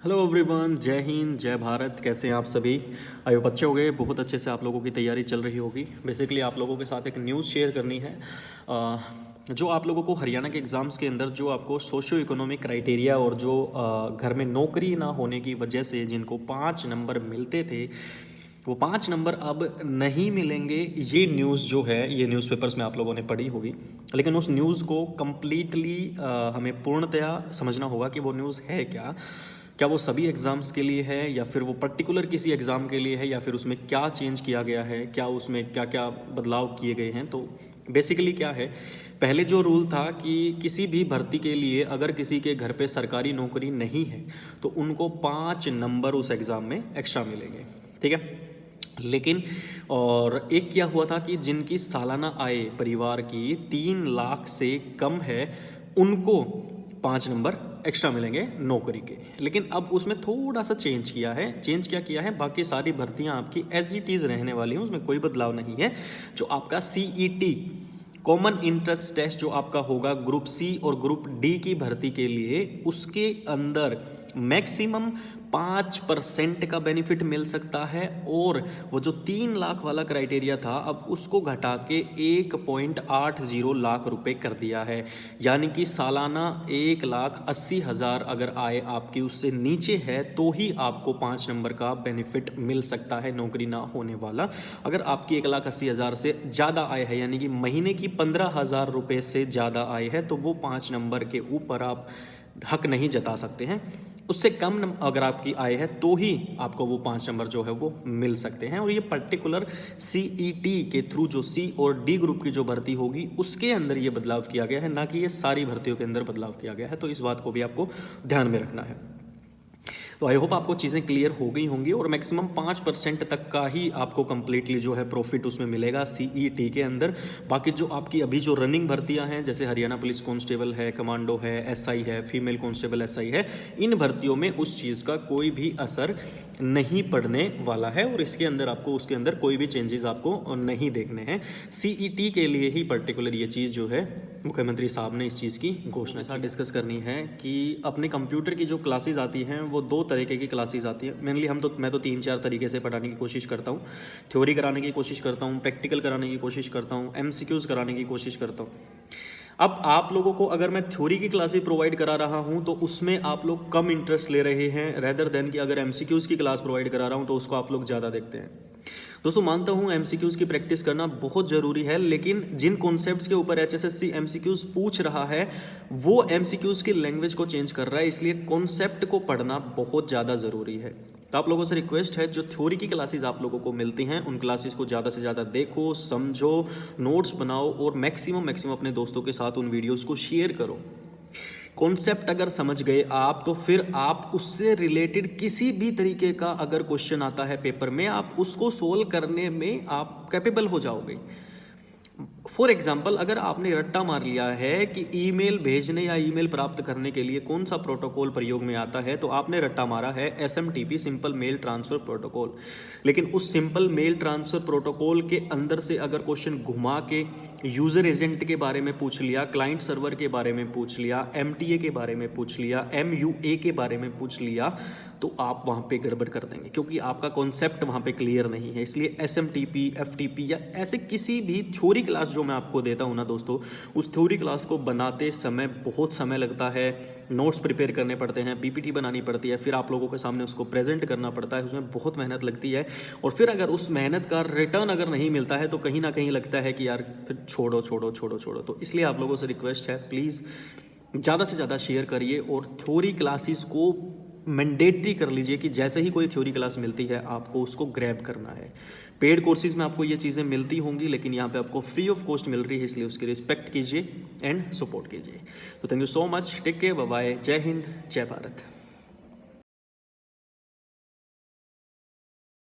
Hello everyone, जय हिंद जय भारत। कैसे हैं आप सभी? आई होप अच्छे हो गए। बहुत अच्छे से आप लोगों की तैयारी चल रही होगी। बेसिकली आप लोगों के साथ एक न्यूज़ शेयर करनी है। जो आप लोगों को हरियाणा के एग्ज़ाम्स के अंदर जो आपको सोशियो इकोनॉमिक क्राइटेरिया और जो घर में नौकरी ना होने की वजह से जिनको 5 नंबर मिलते थे वो 5 नंबर अब नहीं मिलेंगे। ये न्यूज़ जो है ये न्यूज़पेपर्स में आप लोगों ने पढ़ी होगी, लेकिन उस न्यूज़ को कम्प्लीटली हमें पूर्णतया समझना होगा कि वो न्यूज़ है क्या। क्या वो सभी एग्ज़ाम्स के लिए है या फिर वो पर्टिकुलर किसी एग्ज़ाम के लिए है, या फिर उसमें क्या चेंज किया गया है, क्या उसमें क्या क्या बदलाव किए गए हैं। तो बेसिकली क्या है, पहले जो रूल था कि किसी भी भर्ती के लिए अगर किसी के घर पे सरकारी नौकरी नहीं है तो उनको 5 नंबर उस एग्ज़ाम में एक्स्ट्रा मिलेंगे, ठीक है। लेकिन और एक क्या हुआ था कि जिनकी सालाना आय परिवार की 3 लाख से कम है उनको 5 नंबर एक्स्ट्रा मिलेंगे नौकरी के। लेकिन अब उसमें थोड़ा सा चेंज किया है। चेंज क्या किया है, बाकी सारी भर्तियां आपकी एज इट इज़ रहने वाली हैं, उसमें कोई बदलाव नहीं है। जो आपका CET कॉमन इंट्रेंस टेस्ट जो आपका होगा ग्रुप सी और ग्रुप डी की भर्ती के लिए, उसके अंदर मैक्सिमम 5% का बेनिफिट मिल सकता है। और वो जो 3 लाख वाला क्राइटेरिया था अब उसको घटा के 1.80 लाख रुपए कर दिया है। यानी कि सालाना 1,80,000 अगर आय आपकी उससे नीचे है तो ही आपको 5 नंबर का बेनिफिट मिल सकता है, नौकरी ना होने वाला। अगर आपकी 1,80,000 से ज़्यादा आय है, यानी कि महीने की 15,000 रुपये से ज़्यादा आय है, तो वो 5 नंबर के ऊपर आप हक नहीं जता सकते हैं। उससे कम अगर आपकी आय है तो ही आपको वो 5 नंबर जो है वो मिल सकते हैं। और ये पर्टिकुलर CET के थ्रू जो C और D ग्रुप की जो भर्ती होगी उसके अंदर ये बदलाव किया गया है, ना कि ये सारी भर्तियों के अंदर बदलाव किया गया है। तो इस बात को भी आपको ध्यान में रखना है। तो आई होप आपको चीज़ें क्लियर हो गई होंगी। और मैक्सिमम 5% तक का ही आपको कंप्लीटली जो है प्रॉफिट उसमें मिलेगा CET के अंदर। बाकी जो आपकी अभी जो रनिंग भर्तियां हैं, जैसे हरियाणा पुलिस कांस्टेबल है, कमांडो है, SI है, फीमेल कांस्टेबल SI है, इन भर्तियों में उस चीज़ का कोई भी असर नहीं पड़ने वाला है और इसके अंदर आपको उसके अंदर कोई भी चेंजेस आपको नहीं देखने हैं। CET के लिए ही पर्टिकुलर ये चीज़ जो है मुख्यमंत्री साहब ने इस चीज़ की घोषणा साथ डिस्कस करनी है कि अपने कंप्यूटर की जो क्लासेस आती हैं वो 2 तरीके की क्लासेस आती है। मेनली मैं तो 3-4 तरीके से पढ़ाने की कोशिश करता हूँ। थ्योरी कराने की कोशिश करता हूँ, प्रैक्टिकल कराने की कोशिश करता हूँ, MCQs कराने की कोशिश करता हूँ। अब आप लोगों को अगर मैं थ्योरी की क्लासेस प्रोवाइड करा रहा हूं तो उसमें आप लोग कम इंटरेस्ट ले रहे हैं रेदर देन कि अगर MCQs की क्लास प्रोवाइड करा रहा हूं तो उसको आप लोग ज़्यादा देखते हैं। दोस्तों मानता हूं MCQs की प्रैक्टिस करना बहुत ज़रूरी है, लेकिन जिन कॉन्सेप्ट्स के ऊपर HSSC MCQs पूछ रहा है वो MCQs की लैंग्वेज को चेंज कर रहा है, इसलिए कॉन्सेप्ट को पढ़ना बहुत ज़्यादा ज़रूरी है। तो आप लोगों से रिक्वेस्ट है, जो थ्योरी की क्लासेस आप लोगों को मिलती हैं उन क्लासेस को ज़्यादा से ज़्यादा देखो, समझो, नोट्स बनाओ और मैक्सिमम अपने दोस्तों के साथ उन वीडियोस को शेयर करो। कॉन्सेप्ट अगर समझ गए आप तो फिर आप उससे रिलेटेड किसी भी तरीके का अगर क्वेश्चन आता है पेपर में, आप उसको सोल्व करने में आप कैपेबल हो जाओगे। फॉर एग्जाम्पल, अगर आपने रट्टा मार लिया है कि ईमेल भेजने या ईमेल प्राप्त करने के लिए कौन सा प्रोटोकॉल प्रयोग में आता है, तो आपने रट्टा मारा है SMTP, simple mail transfer protocol. लेकिन उस सिंपल मेल ट्रांसफर प्रोटोकॉल के अंदर से अगर क्वेश्चन घुमा के यूजर एजेंट के बारे में पूछ लिया, क्लाइंट सर्वर के बारे में पूछ लिया, MTA के बारे में पूछ लिया, MUA के बारे में पूछ लिया, तो आप वहाँ पे गड़बड़ कर देंगे, क्योंकि आपका कॉन्सेप्ट वहाँ पे क्लियर नहीं है। इसलिए SMTP, FTP या ऐसे किसी भी थ्योरी क्लास जो मैं आपको देता हूँ ना दोस्तों, उस थ्योरी क्लास को बनाते समय बहुत समय लगता है, नोट्स प्रिपेयर करने पड़ते हैं, PPT बनानी पड़ती है, फिर आप लोगों के सामने उसको प्रेजेंट करना पड़ता है, उसमें बहुत मेहनत लगती है। और फिर अगर उस मेहनत का रिटर्न अगर नहीं मिलता है तो कहीं ना कहीं लगता है कि यार फिर छोड़ो छोड़ो छोड़ो छोड़ो। तो इसलिए आप लोगों से रिक्वेस्ट है, प्लीज़ ज़्यादा से ज़्यादा शेयर करिए और थ्योरी क्लासेस को मैंडेटरी कर लीजिए कि जैसे ही कोई थ्योरी क्लास मिलती है आपको उसको ग्रैब करना है। पेड कोर्सेज में आपको ये चीज़ें मिलती होंगी, लेकिन यहाँ पे आपको फ्री ऑफ कॉस्ट मिल रही है, इसलिए उसकी रिस्पेक्ट कीजिए एंड सपोर्ट कीजिए। तो thank you so much, take care, bye bye, जय हिंद जय भारत।